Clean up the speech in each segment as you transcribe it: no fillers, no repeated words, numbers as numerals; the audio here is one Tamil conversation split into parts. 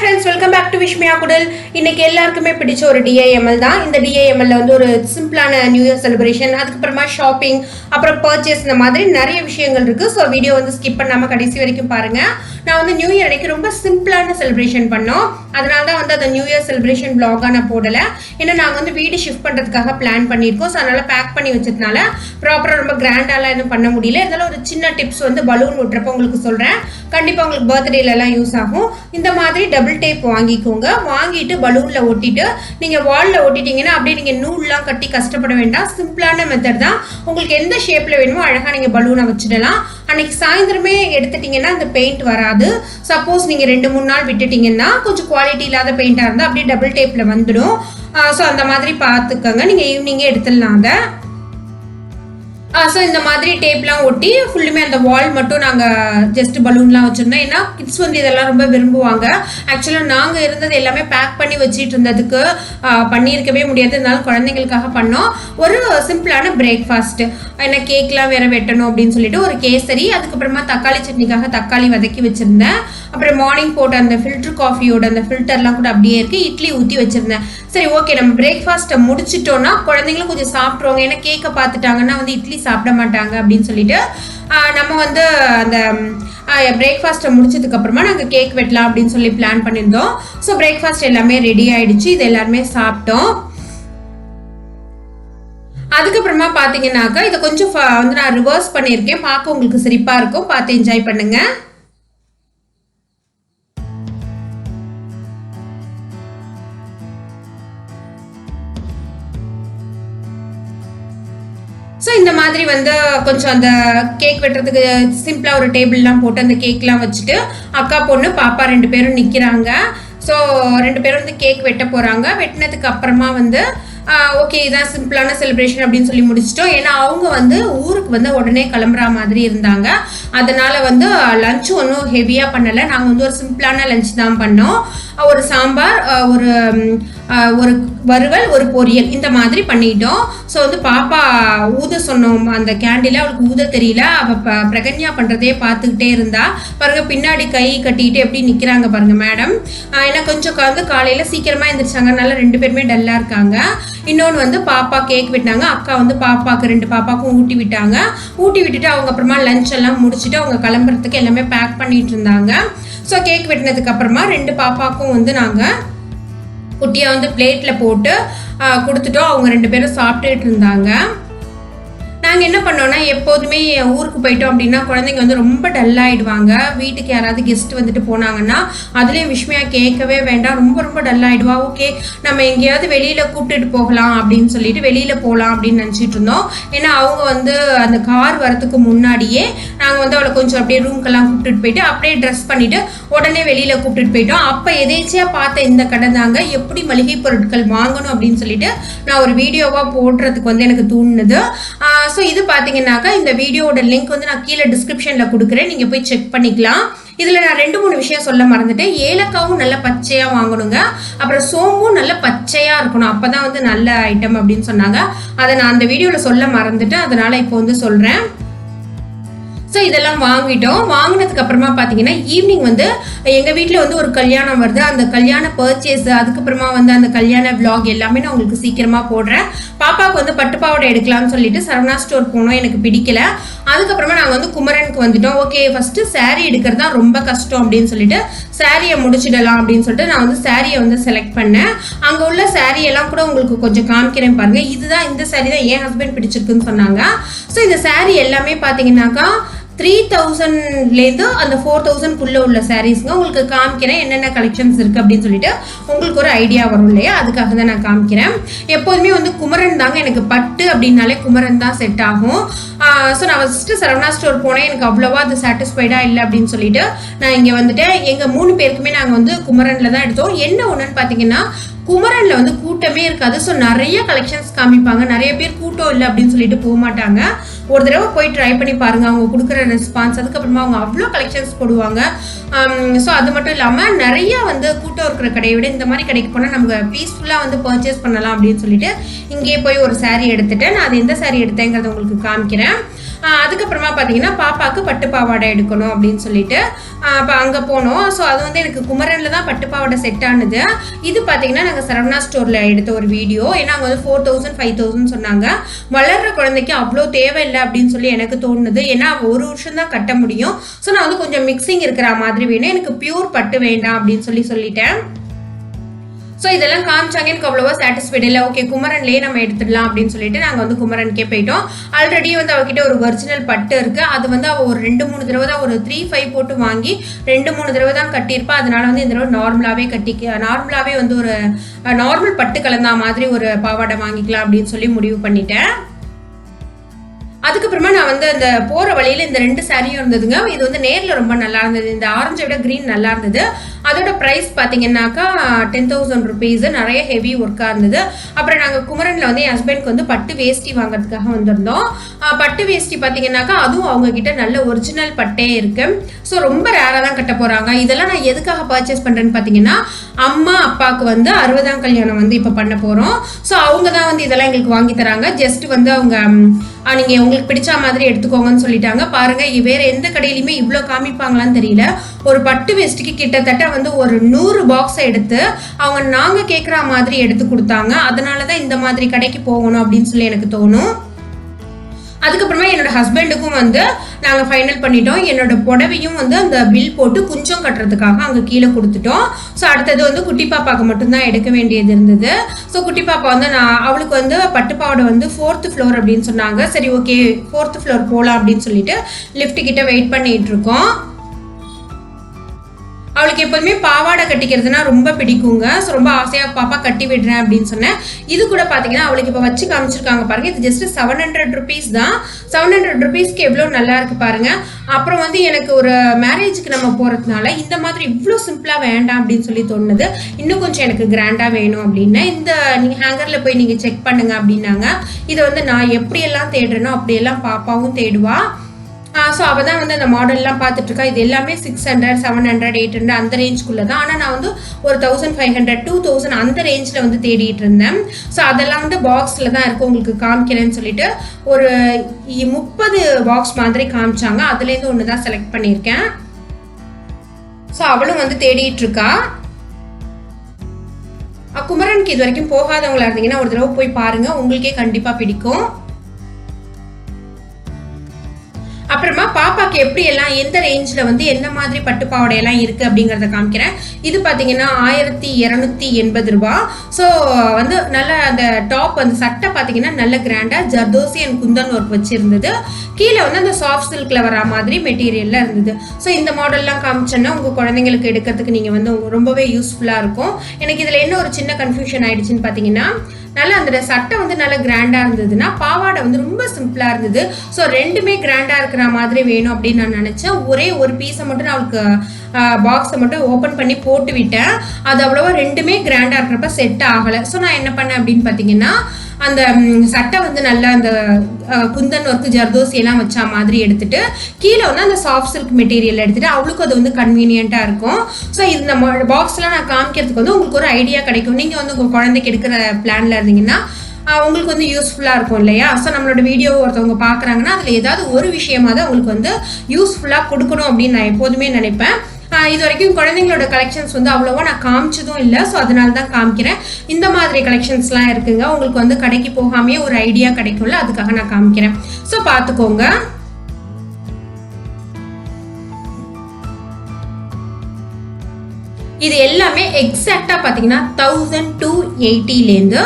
friends, welcome back to Vishmaya Kudal. இன்னைக்கு எல்லாருக்குமே பிடிச்ச ஒரு DIML தான். இந்த DIMLல வந்து ஒரு சிம்பிளான நியூ இயர் செலிப்ரேஷன், அதுக்கப்புறமா ஷாப்பிங், அப்புறம் பர்ச்சேஸ், இந்த மாதிரி நிறைய விஷயங்கள் இருக்கு. ஸோ வீடியோ வந்து ஸ்கிப் பண்ணாம கடைசி வரைக்கும் பாருங்க. நான் வந்து நியூ இயர் அன்னைக்கு ரொம்ப சிம்பிளான செலிப்ரேஷன் பண்ணோம். அதனால தான் வந்து அந்த நியூ இயர் செலிப்ரேஷன் vlog நான் போடல. ஏன்னா நாங்கள் வந்து வீடு ஷிஃப்ட் பண்றதுக்காக பிளான் பண்ணியிருக்கோம். ஸோ அதனால பேக் பண்ணி வச்சதுனால ப்ராப்பரா ரொம்ப கிராண்டாலாம் எதுவும் பண்ண முடியல. இருந்தாலும் ஒரு சின்ன டிப்ஸ் வந்து பலூன் விட்டுறப்ப உங்களுக்கு சொல்றேன். கண்டிப்பா உங்களுக்கு பர்த்டேல எல்லாம் யூஸ் ஆகும். இந்த மாதிரி டபுள் டேப் வாங்கிக்கோங்க. வாங்கிட்டு பலூன்ல ஒட்டிட்டு நீங்க வால்ல ஒட்டிட்டீங்கன்னா அப்படியே நீங்க நூல்லாம் கட்டி கஷ்டப்பட வேண்டாம். சிம்பிளான மெத்தட் தான். உங்களுக்கு எந்த ஷேப்ல வேணுமோ அழகா நீங்க பலூனை வச்சிடலாம். அன்னைக்கு சாயந்தரமே எடுத்துட்டீங்கன்னா அந்த பெயிண்ட் வராது. சப்போஸ் நீங்க 2-3 நாள் விட்டுட்டீங்கன்னா கொஞ்சம் குவாலிட்டி இல்லாத பெயிண்டா இருந்தா அப்படியே டபுள் டேப்ல வந்துடும். ஸோ அந்த மாதிரி பார்த்துக்கோங்க. நீங்க ஈவினிங்கே எடுத்துடலாம் அதை. ஸோ இந்த மாதிரி டேப்லாம் ஒட்டி ஃபுல்லுமே அந்த வால் மட்டும் நாங்கள் ஜஸ்ட் பலூன்லாம் வச்சுருந்தோம். ஏன்னா கிட்ஸ் வந்து இதெல்லாம் ரொம்ப விரும்புவாங்க. ஆக்சுவலாக நாங்கள் இருந்தது எல்லாமே பேக் பண்ணி வச்சுட்டு இருந்ததுக்கு பண்ணியிருக்கவே முடியாது. இருந்தாலும் குழந்தைங்களுக்காக பண்ணோம். ஒரு சிம்பிளான பிரேக்ஃபாஸ்ட். ஏன்னா கேக்லாம் வேற வெட்டணும் அப்படின்னு சொல்லிட்டு ஒரு கேசரி, அதுக்கப்புறமா தக்காளி சட்னிக்காக தக்காளி வதக்கி வச்சுருந்தேன். அப்புறம் மார்னிங் போட்ட அந்த ஃபில்டர் காஃபியோட அந்த ஃபில்டர்லாம் கூட அப்படியே இருக்கு. இட்லி ஊற்றி வச்சுருந்தேன். சரி, ஓகே, நம்ம பிரேக்ஃபாஸ்ட்டை முடிச்சிட்டோன்னா குழந்தைங்களும் கொஞ்சம் சாப்பிட்ருவாங்க. ஏன்னா கேக்கை பார்த்துட்டாங்கன்னா வந்து இட்லி சாப்பிட மாட்டாங்க அப்படின்னு சொல்லிட்டு நம்ம வந்து அந்த பிரேக்ஃபாஸ்ட்டை முடிச்சதுக்கு அப்புறமா நாங்கள் கேக் வெட்டலாம் அப்படின்னு சொல்லி பிளான் பண்ணியிருந்தோம். ஸோ பிரேக்ஃபாஸ்ட் எல்லாமே ரெடி ஆயிடுச்சு. இது எல்லாருமே சாப்பிட்டோம். அதுக்கப்புறமா பார்த்தீங்கன்னாக்கா இதை கொஞ்சம் வந்து நான் ரிவர்ஸ் பண்ணியிருக்கேன். பார்க்க உங்களுக்கு சிரிப்பா இருக்கும். பார்த்து என்ஜாய் பண்ணுங்க. ஸோ இந்த மாதிரி வந்து கொஞ்சம் அந்த கேக் வெட்டுறதுக்கு சிம்பிளாக ஒரு டேபிள்லாம் போட்டு அந்த கேக்லாம் வச்சுட்டு அக்கா பொண்ணு பாப்பா 2 பேரும் நிற்கிறாங்க. ஸோ 2 பேரும் வந்து கேக் வெட்ட போகிறாங்க. வெட்டினதுக்கு அப்புறமா வந்து ஓகே, இதான் சிம்பிளான செலிப்ரேஷன் அப்படின்னு சொல்லி முடிச்சிட்டோம். ஏன்னா அவங்க வந்து ஊருக்கு வந்து உடனே கிளம்புற மாதிரி இருந்தாங்க. அதனால வந்து லஞ்ச் ஒன்றும் ஹெவியாக பண்ணலை. நாங்கள் வந்து ஒரு சிம்பிளான லஞ்ச் தான் பண்ணோம். ஒரு சாம்பார், ஒரு வறுவல், ஒரு பொரியல், இந்த மாதிரி பண்ணிட்டோம். ஸோ வந்து பாப்பா ஊத சொன்னோம் அந்த கேண்டில். அவளுக்கு ஊத தெரியல. அவள் பிரகன்யா பண்ணுறதே பார்த்துக்கிட்டே இருந்தா. பாருங்க, பின்னாடி கை கட்டிக்கிட்டு எப்படி நிற்கிறாங்க பாருங்க மேடம். ஏன்னா கொஞ்சம் வந்து காலையில் சீக்கிரமாக எழுந்திரிச்சாங்க. அதனால 2 பேருமே டல்லாக இருக்காங்க. இன்னொன்று வந்து பாப்பா கேக் விட்டாங்க. அக்கா வந்து பாப்பாவுக்கு 2 பாப்பாக்கும் ஊட்டி விட்டாங்க. ஊட்டி விட்டுட்டு அவங்க அப்புறமா லஞ்ச் எல்லாம் முடிச்சுட்டு அவங்க கிளம்புறதுக்கு எல்லாமே பேக் பண்ணிட்டு இருந்தாங்க. ஸோ கேக் வெட்டினதுக்கு அப்புறமா 2 பாப்பாக்கும் வந்து நாங்கள் குட்டியாக வந்து பிளேட்டில் போட்டு கொடுத்துட்டோம். அவங்க 2 பேரும் சாப்பிட்டுட்டு இருந்தாங்க. நாங்கள் என்ன பண்ணோன்னா, எப்போதுமே ஊருக்கு போயிட்டோம் அப்படின்னா குழந்தைங்க வந்து ரொம்ப டல்லாகிடுவாங்க. வீட்டுக்கு யாராவது கெஸ்ட் வந்துட்டு போனாங்கன்னா அதுலேயும் விஷ்மியா கேட்கவே வேண்டாம், ரொம்ப ரொம்ப டல்லாகிடுவா. ஓகே, நம்ம எங்கேயாவது வெளியில் கூப்பிட்டுட்டு போகலாம் அப்படின்னு சொல்லிட்டு வெளியில் போகலாம் அப்படின்னு நினச்சிட்டு இருந்தோம். ஏன்னா அவங்க வந்து அந்த கார் வரத்துக்கு முன்னாடியே நாங்கள் வந்து அவளை கொஞ்சம் அப்படியே ரூம்க்கெல்லாம் கூப்பிட்டுட்டு போயிட்டு அப்படியே ட்ரெஸ் பண்ணிவிட்டு உடனே வெளியில் கூப்பிட்டுட்டு போயிட்டோம். அப்போ எதேச்சியாக பார்த்த இந்த கடை தாங்க எப்படி மளிகை பொருட்கள் வாங்கணும் அப்படின்னு சொல்லிட்டு நான் ஒரு வீடியோவாக போடுறதுக்கு வந்து எனக்கு தூண்டுனது. ஸோ இது பார்த்தீங்கன்னாக்கா இந்த வீடியோட லிங்க் வந்து நான் கீழே டிஸ்கிரிப்ஷனில் கொடுக்குறேன். நீங்கள் போய் செக் பண்ணிக்கலாம். இதில் நான் 2-3 விஷயம் சொல்ல மறந்துட்டேன். ஏலக்காவும் நல்ல பச்சையாக வாங்கணுங்க. அப்புறம் சோம்பும் நல்ல பச்சையாக இருக்கணும். அப்போ தான் வந்து நல்ல ஐட்டம் அப்படின்னு சொன்னாங்க. அதை நான் அந்த வீடியோவில் சொல்ல மறந்துட்டேன். அதனால் இப்போ வந்து சொல்கிறேன். ஸோ இதெல்லாம் வாங்கிட்டோம். வாங்கினதுக்கு அப்புறமா பார்த்தீங்கன்னா ஈவினிங் வந்து எங்கள் வீட்டில் வந்து ஒரு கல்யாணம் வருது. அந்த கல்யாண பர்ச்சேஸ், அதுக்கப்புறமா வந்து அந்த கல்யாண விளாக் எல்லாமே நான் உங்களுக்கு சீக்கிரமாக போடுறேன். பாப்பாவுக்கு வந்து பட்டுப்பாவடை எடுக்கலாம்னு சொல்லிட்டு சரவணா ஸ்டோர் போனோம். எனக்கு பிடிக்கல. அதுக்கப்புறமா நாங்கள் வந்து குமரனுக்கு வந்துட்டோம். ஓகே, ஃபஸ்ட்டு சாரீ எடுக்கிறது தான் ரொம்ப கஷ்டம் அப்படின்னு சொல்லிட்டு சாரியை முடிச்சிடலாம் அப்படின்னு சொல்லிட்டு நான் வந்து சாரியை வந்து செலக்ட் பண்ணேன். அங்கே உள்ள சாரீ எல்லாம் கூட உங்களுக்கு கொஞ்சம் காமிக்கிறேன் பாருங்க. இதுதான், இந்த சாரீ தான் என் ஹஸ்பண்ட் பிடிச்சிருக்குன்னு சொன்னாங்க. ஸோ இந்த சாரீ எல்லாமே பார்த்தீங்கன்னாக்கா 3000லேருந்து அந்த 4000க்குள்ளே உள்ள சாரீஸ்ங்க. உங்களுக்கு காமிக்கிறேன் என்னென்ன கலெக்ஷன்ஸ் இருக்குது அப்படின்னு சொல்லிட்டு உங்களுக்கு ஒரு ஐடியா வரும் இல்லையா, அதுக்காக தான் நான் காமிக்கிறேன். எப்போதுமே வந்து குமரன் தாங்க எனக்கு பட்டு அப்படின்னாலே குமரன் தான் செட் ஆகும். ஸோ நான் ஃபஸ்ட்டு சரவணா ஸ்டோர் போனேன். எனக்கு அவ்வளோவா அது சாட்டிஸ்ஃபைடாக இல்லை அப்படின்னு சொல்லிட்டு நான் இங்கே வந்துட்டேன். எங்கள் 3 பேருக்குமே நாங்கள் வந்து குமரனில் தான் எடுத்தோம். என்ன ஒன்றுன்னு பார்த்தீங்கன்னா குமரன்ல வந்து கூட்டமே இருக்காது. ஸோ நிறைய கலெக்ஷன்ஸ் காமிப்பாங்க. நிறைய பேர் கூட்டம் இல்லை அப்படின்னு சொல்லிட்டு போக மாட்டாங்க. ஒரு தடவை போய் ட்ரை பண்ணி பாருங்க. அவங்க கொடுக்குற ரெஸ்பான்ஸ், அதுக்கப்புறமா அவங்க அவ்வளோ கலெக்ஷன்ஸ் போடுவாங்க. ஸோ அது மட்டும் இல்லாமல் நிறைய வந்து கூட்டம் இருக்கிற கடையை விட இந்த மாதிரி கடைக்கு போனால் நமக்கு பீஸ்ஃபுல்லாக வந்து பர்ச்சேஸ் பண்ணலாம் அப்படின்னு சொல்லிட்டு இங்கேயே போய் ஒரு சாரீ எடுத்துட்டேன். நான் அது எந்த சாரீ எடுத்தேங்கிறத உங்களுக்கு காமிக்கிறேன். அதுக்கப்புறமா பார்த்தீங்கன்னா பாப்பாவுக்கு பட்டு பாவாடை எடுக்கணும் அப்படின்னு சொல்லிட்டு அப்போ அங்கே போனோம். ஸோ அது வந்து எனக்கு குமரனில் தான் பட்டு பாவாடை செட் ஆனது. இது பார்த்தீங்கன்னா நாங்கள் சரவணா ஸ்டோரில் எடுத்த ஒரு வீடியோ. ஏன்னா அங்கே வந்து 4000 5000 சொன்னாங்க. வளர்ற குழந்தைக்கு அவ்வளோ தேவையில்லை அப்படின்னு சொல்லி எனக்கு தோணுது. ஏன்னா ஒரு வருஷம் தான் கட்ட முடியும். ஸோ நான் வந்து கொஞ்சம் மிக்சிங் இருக்கிற மாதிரி வேணும், எனக்கு பியூர் பட்டு வேண்டாம் அப்படின்னு சொல்லிட்டேன். ஸோ இதெல்லாம் காமிச்சாங்க, எனக்கு அவ்வளோவா சாட்டிஸ்ஃபைட் இல்லை. ஓகே குமரன்லேயே நம்ம எடுத்துடலாம் அப்படின்னு சொல்லிட்டு நாங்கள் வந்து குமரனுக்கே போயிட்டோம். ஆல்ரெடி வந்து அவகிட்ட ஒரு ஒரிஜினல் பட்டு இருக்குது. அது வந்து அவள் ஒரு 2-3 தடவை தான், ஒரு 3-5 போட்டு வாங்கி 2-3 தடவை தான் கட்டியிருப்பா. அதனால வந்து இந்த தடவை நார்மலாகவே வந்து ஒரு நார்மல் பட்டு கலந்தா மாதிரி ஒரு பாவாடை வாங்கிக்கலாம் அப்படின்னு சொல்லி முடிவு பண்ணிட்டேன். அதுக்கப்புறமா நான் வந்து அந்த போகிற வழியில் இந்த 2 சாரியும் இருந்ததுங்க. இது வந்து நேரில் ரொம்ப நல்லா இருந்தது. இந்த ஆரஞ்சை விட க்ரீன் நல்லா இருந்தது. அதோட ப்ரைஸ் பார்த்தீங்கன்னாக்கா 10,000 ருபீஸ். நிறைய ஹெவி ஒர்க்காக இருந்தது. அப்புறம் நாங்கள் குமரனில் வந்து என் ஹஸ்பண்ட்க்கு வந்து பட்டு வேஷ்டி வாங்குறதுக்காக வந்திருந்தோம். பட்டு வேஷ்டி பார்த்தீங்கன்னாக்கா அதுவும் அவங்கக்கிட்ட நல்ல ஒரிஜினல் பட்டே இருக்குது. ஸோ ரொம்ப ரேராக தான் கட்ட போகிறாங்க. இதெல்லாம் நான் எதுக்காக பர்ச்சேஸ் பண்ணுறேன்னு பார்த்தீங்கன்னா, அம்மா அப்பாவுக்கு வந்து 60ஆம் கல்யாணம் வந்து இப்போ பண்ண போகிறோம். ஸோ அவங்க தான் வந்து இதெல்லாம் எங்களுக்கு வாங்கி தராங்க. ஜஸ்ட் வந்து அவங்க நீங்கள் உங்களுக்கு பிடிச்ச மாதிரி எடுத்துக்கோங்கன்னு சொல்லிட்டாங்க. பாருங்க, வேற எந்த கடையிலுமே இவ்வளோ காமிப்பாங்களான்னு தெரியல. ஒரு பட்டு வேஷ்டிக்கு கிட்டத்தட்ட வந்து ஒரு 100 பாக்ஸை எடுத்து அவங்க நாங்கள் கேட்குற மாதிரி எடுத்து கொடுத்தாங்க. அதனால தான் இந்த மாதிரி கடைக்கு போகணும் அப்படின்னு சொல்லி எனக்கு தோணும். அதுக்கப்புறமா என்னோட ஹஸ்பண்டுக்கும் வந்து நாங்கள் ஃபைனல் பண்ணிட்டோம். என்னோட புடவையும் வந்து அந்த பில் போட்டு குஞ்சம் கட்டுறதுக்காக அங்கே கீழே கொடுத்துட்டோம். ஸோ அடுத்தது வந்து குட்டி பாப்பாவுக்கு மட்டும்தான் எடுக்க வேண்டியது இருந்தது. ஸோ குட்டி பாப்பா வந்து அவளுக்கு வந்து பட்டுப்பாவோட வந்து 4th ஃப்ளோர் அப்படின்னு சொன்னாங்க. சரி ஓகே 4th ஃப்ளோர் போகலாம் அப்படின்னு சொல்லிட்டு லிஃப்ட் கிட்ட வெயிட் பண்ணிட்டு இருக்கோம். அவளுக்கு எப்போதுமே பாவாடை கட்டிக்கிறதுனா ரொம்ப பிடிக்குங்க. ஸோ ரொம்ப ஆசையாக பாப்பா கட்டி விடுறேன் அப்படின்னு சொன்னேன். இது கூட பார்த்தீங்கன்னா அவளுக்கு இப்போ வச்சு காமிச்சிருக்காங்க பாருங்க. இது ஜஸ்ட் 700 ருபீஸ் தான். 700 ருபீஸ்க்கு எவ்வளோ நல்லா இருக்கு பாருங்க. அப்புறம் வந்து எனக்கு ஒரு மேரேஜுக்கு நம்ம போகிறதுனால இந்த மாதிரி இவ்வளோ சிம்பிளாக வேண்டாம் அப்படின்னு சொல்லி தோணுது. இன்னும் கொஞ்சம் எனக்கு கிராண்டாக வேணும் அப்படின்னு இந்த நீங்கள் ஹேங்கரில் போய் நீங்கள் செக் பண்ணுங்க அப்படின்னாங்க. இதை வந்து நான் எப்படியெல்லாம் தேடுறேனோ அப்படியெல்லாம் பாப்பாவும் தேடுவா. ஸோ அவள் தான் வந்து அந்த மாடல்லாம் பார்த்துட்ருக்கா. இது எல்லாமே 600 700 800 அந்த ரேஞ்சுக்குள்ளே தான். ஆனால் நான் வந்து ஒரு 1500 2000 அந்த ரேஞ்சில் வந்து தேடிட்டு இருந்தேன். ஸோ அதெல்லாம் வந்து பாக்ஸில் தான் இருக்குது, உங்களுக்கு காமிக்கிறேன்னு சொல்லிட்டு ஒரு 30 பாக்ஸ் மாதிரி காமிச்சாங்க. அதுலேருந்து ஒன்று தான் செலக்ட் பண்ணியிருக்கேன். ஸோ அவளும் வந்து தேடிட்டு இருக்கா. குமரனுக்கு இது வரைக்கும் போகாதவங்களா இருந்தீங்கன்னா ஒரு தடவை போய் பாருங்க, உங்களுக்கே கண்டிப்பாக பிடிக்கும். அப்புறமா பாப்பாக்கு எப்படி எல்லாம் எந்த ரேஞ்சில் வந்து என்ன மாதிரி பட்டு பாவாடையெல்லாம் இருக்குது அப்படிங்கிறத காமிக்கிறேன். இது பார்த்தீங்கன்னா 1280 ரூபா. ஸோ வந்து நல்ல அந்த டாப் அந்த சட்டை பார்த்தீங்கன்னா நல்ல கிராண்டாக ஜர்தோசி அண்ட் குந்தன் ஒர்க் வச்சுருந்தது. கீழே வந்து அந்த சாஃப்ட் சில்கில் வர மாதிரி மெட்டீரியலில் இருந்தது. ஸோ இந்த மாடல்லாம் காமிச்சோன்னா உங்கள் குழந்தைங்களுக்கு எடுக்கிறதுக்கு நீங்கள் வந்து ரொம்பவே யூஸ்ஃபுல்லாக இருக்கும். எனக்கு இதில் என்ன ஒரு சின்ன கன்ஃபியூஷன் ஆயிடுச்சுன்னு பார்த்தீங்கன்னா, நல்லா அந்த சட்டை வந்து நல்லா கிராண்டாக இருந்ததுன்னா பாவாடை வந்து ரொம்ப சிம்பிளாக இருந்தது. ஸோ ரெண்டுமே கிராண்டாக இருக்கிற மாதிரி வேணும் அப்படின்னு நான் நினச்சேன். ஒரே ஒரு பீஸை மட்டும் நான் அவளுக்கு பாக்ஸை மட்டும் ஓப்பன் பண்ணி போட்டு விட்டேன். அது அவ்வளோவா ரெண்டுமே கிராண்டாக இருக்கிறப்ப செட் ஆகலை. ஸோ நான் என்ன பண்ணேன் அப்படின்னு பார்த்தீங்கன்னா, அந்த சட்டை வந்து நல்லா அந்த குந்தன் ஒர்க்கு ஜர்தோசி எல்லாம் வச்சா மாதிரி எடுத்துட்டு கீழே வந்து அந்த சாஃப்ட் சில்க் மெட்டீரியல் எடுத்துட்டு அவளுக்கு அது வந்து கன்வீனியண்ட்டாக இருக்கும். ஸோ இந்த பாக்ஸ்லாம் நான் காமிக்கிறதுக்கு வந்து உங்களுக்கு ஒரு ஐடியா கிடைக்கும். நீங்கள் வந்து உங்கள் குழந்தைக்கு எடுக்கிற பிளான்ல இருந்தீங்கன்னா உங்களுக்கு வந்து யூஸ்ஃபுல்லாக இருக்கும் இல்லையா? ஸோ நம்மளோட வீடியோ ஒருத்தவங்க பார்க்குறாங்கன்னா அதில் ஏதாவது ஒரு விஷயமா தான் உங்களுக்கு வந்து யூஸ்ஃபுல்லாக கொடுக்கணும் அப்படின்னு நான் எப்போதுமே நினைப்பேன். இது வரைக்கும் குழந்தைங்களோட கலெக்ஷன்ஸ் வந்து அவ்வளோவா நான் காமிச்சதும் இல்லை. ஸோ அதனால தான் காமிக்கிறேன். இந்த மாதிரி கலெக்ஷன்ஸ்லாம் இருக்குங்க. உங்களுக்கு வந்து கடைக்கு போகாமே ஒரு ஐடியா கிடைக்கும்ல, அதுக்காக நான் காமிக்கிறேன். ஸோ பார்த்துக்கோங்க. இது எல்லாமே எக்ஸாக்டாக பார்த்தீங்கன்னா 1280லேருந்து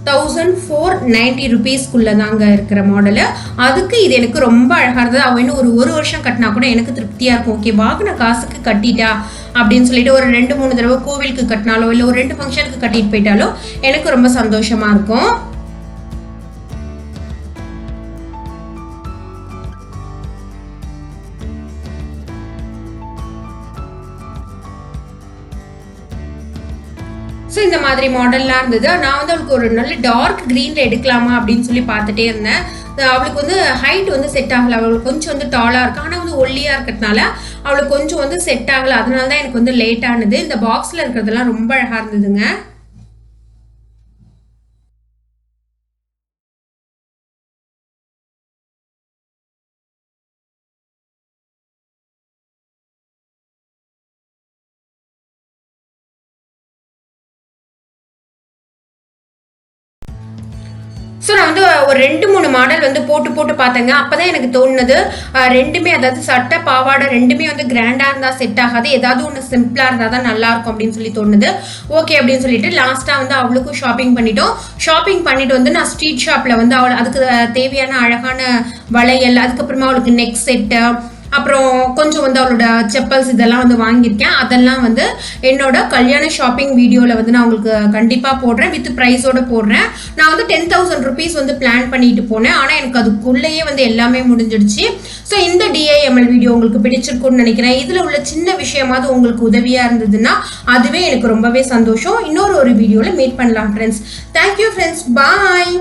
1490 ருபீஸ்க்குள்ளே தாங்க இருக்கிற மாடலு. அதுக்கு இது எனக்கு ரொம்ப அழகாக இருந்தது. அவன் இன்னும் ஒரு வருஷம் கட்டினா கூட எனக்கு திருப்தியாக இருக்கும். ஓகே வாங்கின காசுக்கு கட்டிட்டா அப்படின்னு சொல்லிட்டு ஒரு 2-3 தடவை கோவிலுக்கு கட்டினாலோ இல்லை ஒரு 2 ஃபங்க்ஷனுக்கு கட்டிட்டு போயிட்டாலோ எனக்கு ரொம்ப சந்தோஷமாக இருக்கும். ஸோ இந்த மாதிரி மாடல்லாம் இருந்தது. நான் வந்து அவளுக்கு ஒரு நல்ல டார்க் க்ரீனில் எடுக்கலாமா அப்படின்னு சொல்லி பார்த்துட்டே இருந்தேன். அவளுக்கு வந்து ஹைட் வந்து செட் ஆகலை. அவளுக்கு கொஞ்சம் வந்து டாலாக இருக்கு, ஆனால் வந்து ஒல்லியாக இருக்கிறதுனால அவளுக்கு கொஞ்சம் வந்து செட் ஆகலை. அதனால தான் எனக்கு வந்து லேட் ஆனது. இந்த பாக்ஸில் இருக்கிறதெல்லாம் ரொம்ப அழகாக இருந்ததுங்க. ஸோ நான் வந்து ஒரு 2-3 மாடல் வந்து போட்டு பார்த்தேங்க. அப்போதான் எனக்கு தோணுனது ரெண்டுமே, அதாவது சட்டை பாவாடை ரெண்டுமே வந்து கிராண்டாக இருந்தால் செட் ஆகாது, ஏதாவது ஒன்று சிம்பிளாக இருந்தால் தான் நல்லாயிருக்கும் அப்படின்னு சொல்லி தோணுது. ஓகே அப்படின்னு சொல்லிட்டு லாஸ்ட்டாக வந்து அவளுக்கும் ஷாப்பிங் பண்ணிட்டோம். ஷாப்பிங் பண்ணிட்டு வந்து நான் ஸ்ட்ரீட் ஷாப்பில் வந்து அவள் அதுக்கு தேவையான அழகான வளையல், அதுக்கப்புறமா அவளுக்கு நெக் செட்டு, அப்புறம் கொஞ்சம் வந்து அவளோட செப்பல்ஸ் இதெல்லாம் வந்து வாங்கியிருக்கேன். அதெல்லாம் வந்து என்னோட கல்யாண ஷாப்பிங் வீடியோவில் வந்து நான் உங்களுக்கு கண்டிப்பாக போடுறேன், வித் ப்ரைஸோடு போடுறேன். நான் வந்து 10,000 rupees வந்து பிளான் பண்ணிட்டு போனேன், ஆனால் எனக்கு அதுக்குள்ளேயே வந்து எல்லாமே முடிஞ்சிடுச்சு. ஸோ இந்த DIML வீடியோ உங்களுக்கு பிடிச்சிருக்குன்னு நினைக்கிறேன். இதில் உள்ள சின்ன விஷயமாவது உங்களுக்கு உதவியாக இருந்ததுன்னா அதுவே எனக்கு ரொம்பவே சந்தோஷம். இன்னொரு வீடியோவில் மீட் பண்ணலாம் ஃப்ரெண்ட்ஸ். தேங்க்யூ ஃப்ரெண்ட்ஸ், பாய்.